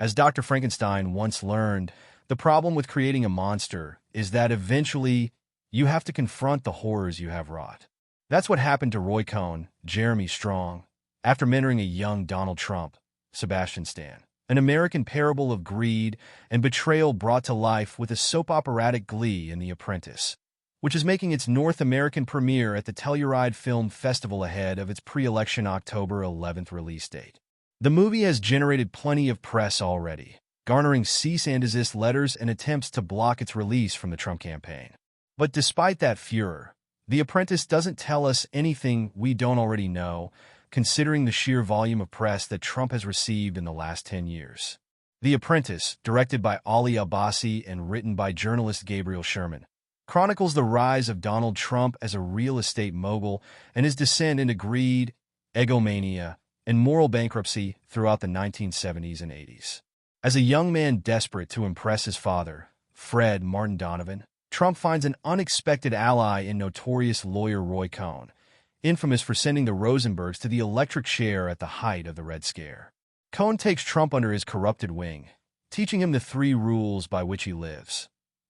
As Dr. Frankenstein once learned, the problem with creating a monster is that eventually you have to confront the horrors you have wrought. That's what happened to Roy Cohn, Jeremy Strong, after mentoring a young Donald Trump, Sebastian Stan. An American parable of greed and betrayal brought to life with a soap operatic glee in The Apprentice, which is making its North American premiere at the Telluride Film Festival ahead of its pre-election October 11th release date. The movie has generated plenty of press already, garnering cease and desist letters and attempts to block its release from the Trump campaign. But despite that furor, The Apprentice doesn't tell us anything we don't already know, considering the sheer volume of press that Trump has received in the last 10 years. The Apprentice, directed by Ali Abbasi and written by journalist Gabriel Sherman, chronicles the rise of Donald Trump as a real estate mogul and his descent into greed, egomania, and moral bankruptcy throughout the 1970s and 80s. As a young man desperate to impress his father, Fred Martin Donovan, Trump finds an unexpected ally in notorious lawyer Roy Cohn, infamous for sending the Rosenbergs to the electric chair at the height of the Red Scare. Cohn takes Trump under his corrupted wing, teaching him the 3 rules by which he lives.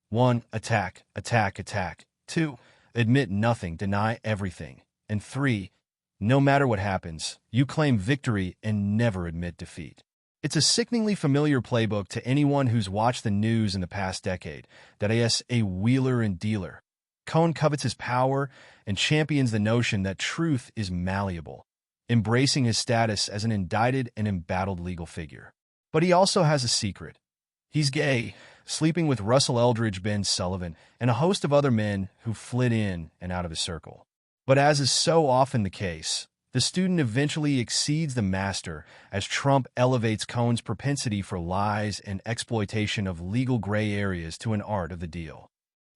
1. Attack, attack, attack. 2. Admit nothing, deny everything. And 3. No matter what happens, you claim victory and never admit defeat. It's a sickeningly familiar playbook to anyone who's watched the news in the past decade, that is a wheeler and dealer. Cohn covets his power and champions the notion that truth is malleable, embracing his status as an indicted and embattled legal figure. But he also has a secret. He's gay, sleeping with Russell Eldridge Ben Sullivan and a host of other men who flit in and out of his circle. But as is so often the case, the student eventually exceeds the master as Trump elevates Cohn's propensity for lies and exploitation of legal gray areas to an art of the deal.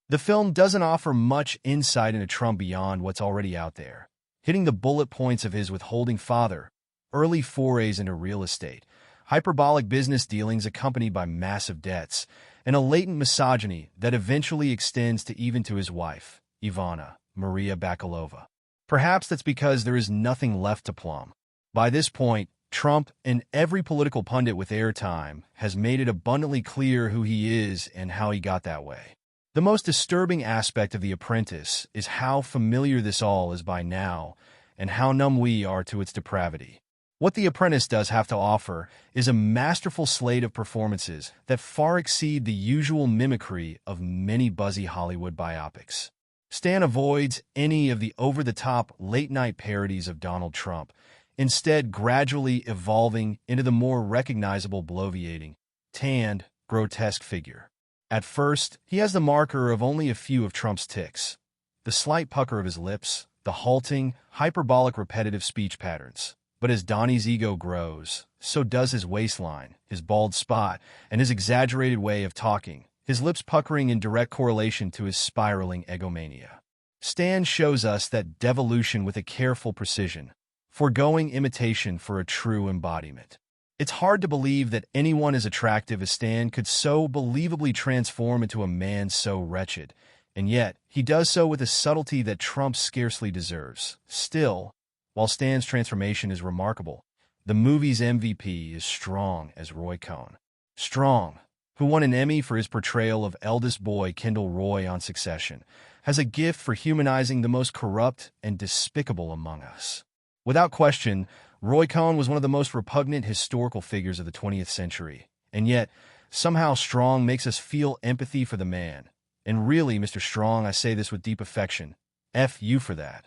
The film doesn't offer much insight into Trump beyond what's already out there, hitting the bullet points of his withholding father, early forays into real estate, hyperbolic business dealings accompanied by massive debts, and a latent misogyny that eventually extends to his wife, Ivana Maria Bakalova. Perhaps that's because there is nothing left to plumb. By this point, Trump and every political pundit with airtime has made it abundantly clear who he is and how he got that way. The most disturbing aspect of The Apprentice is how familiar this all is by now and how numb we are to its depravity. What The Apprentice does have to offer is a masterful slate of performances that far exceed the usual mimicry of many buzzy Hollywood biopics. Stan avoids any of the over-the-top late-night parodies of Donald Trump, instead gradually evolving into the more recognizable bloviating, tanned, grotesque figure. At first, he has the marker of only a few of Trump's tics: the slight pucker of his lips, the halting, hyperbolic repetitive speech patterns. But as Donnie's ego grows, so does his waistline, his bald spot, and his exaggerated way of talking, his lips puckering in direct correlation to his spiraling egomania. Stan shows us that devolution with a careful precision, foregoing imitation for a true embodiment. It's hard to believe that anyone as attractive as Stan could so believably transform into a man so wretched, and yet he does so with a subtlety that Trump scarcely deserves. Still, while Stan's transformation is remarkable, the movie's MVP is Strong as Roy Cohn. Strong, who won an Emmy for his portrayal of eldest boy Kendall Roy on Succession, has a gift for humanizing the most corrupt and despicable among us. Without question, Roy Cohn was one of the most repugnant historical figures of the 20th century, and yet, somehow Strong makes us feel empathy for the man. And really, Mr. Strong, I say this with deep affection, F you for that.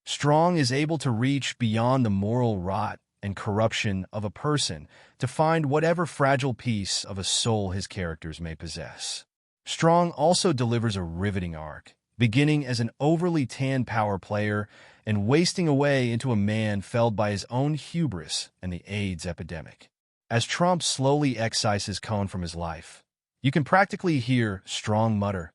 Strong is able to reach beyond the moral rot and corruption of a person to find whatever fragile piece of a soul his characters may possess. Strong also delivers a riveting arc, beginning as an overly tan power player and wasting away into a man felled by his own hubris and the AIDS epidemic. As Trump slowly excises Cohn from his life, you can practically hear Strong mutter,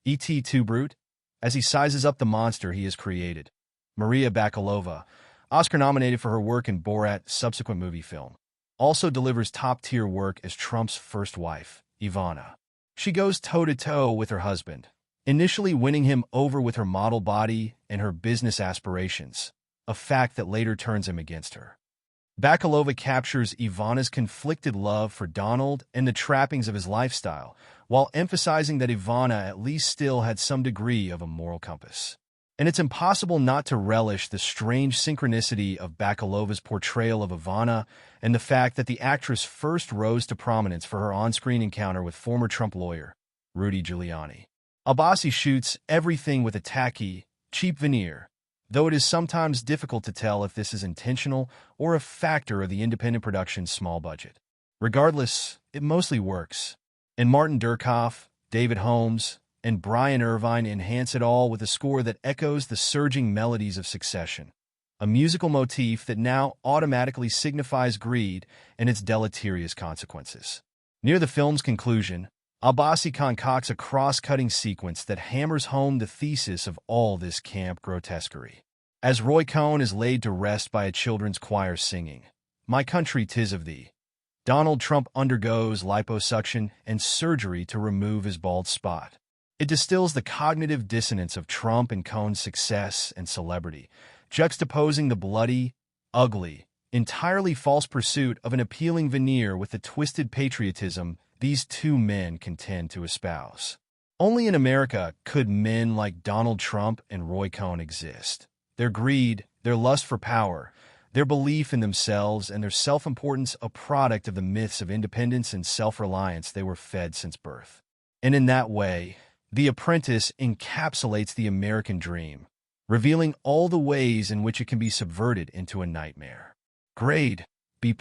"E.T. too brute?" as he sizes up the monster he has created. Maria Bakalova, Oscar-nominated for her work in Borat's subsequent movie film, also delivers top-tier work as Trump's first wife, Ivana. She goes toe-to-toe with her husband, initially winning him over with her model body and her business aspirations, a fact that later turns him against her. Bakalova captures Ivana's conflicted love for Donald and the trappings of his lifestyle, while emphasizing that Ivana at least still had some degree of a moral compass. And it's impossible not to relish the strange synchronicity of Bakalova's portrayal of Ivana and the fact that the actress first rose to prominence for her on-screen encounter with former Trump lawyer, Rudy Giuliani. Abbasi shoots everything with a tacky, cheap veneer, though it is sometimes difficult to tell if this is intentional or a factor of the independent production's small budget. Regardless, it mostly works. And Martin Durkoff, David Holmes, and Brian Irvine enhance it all with a score that echoes the surging melodies of Succession, a musical motif that now automatically signifies greed and its deleterious consequences. Near the film's conclusion, Abbasi concocts a cross-cutting sequence that hammers home the thesis of all this camp grotesquerie. As Roy Cohn is laid to rest by a children's choir singing, "My Country 'Tis of Thee," Donald Trump undergoes liposuction and surgery to remove his bald spot. It distills the cognitive dissonance of Trump and Cohn's success and celebrity, juxtaposing the bloody, ugly, entirely false pursuit of an appealing veneer with the twisted patriotism these two men contend to espouse. Only in America could men like Donald Trump and Roy Cohn exist. Their greed, their lust for power, their belief in themselves, and their self-importance a product of the myths of independence and self-reliance they were fed since birth. And in that way, The Apprentice encapsulates the American dream, revealing all the ways in which it can be subverted into a nightmare. Grade B+.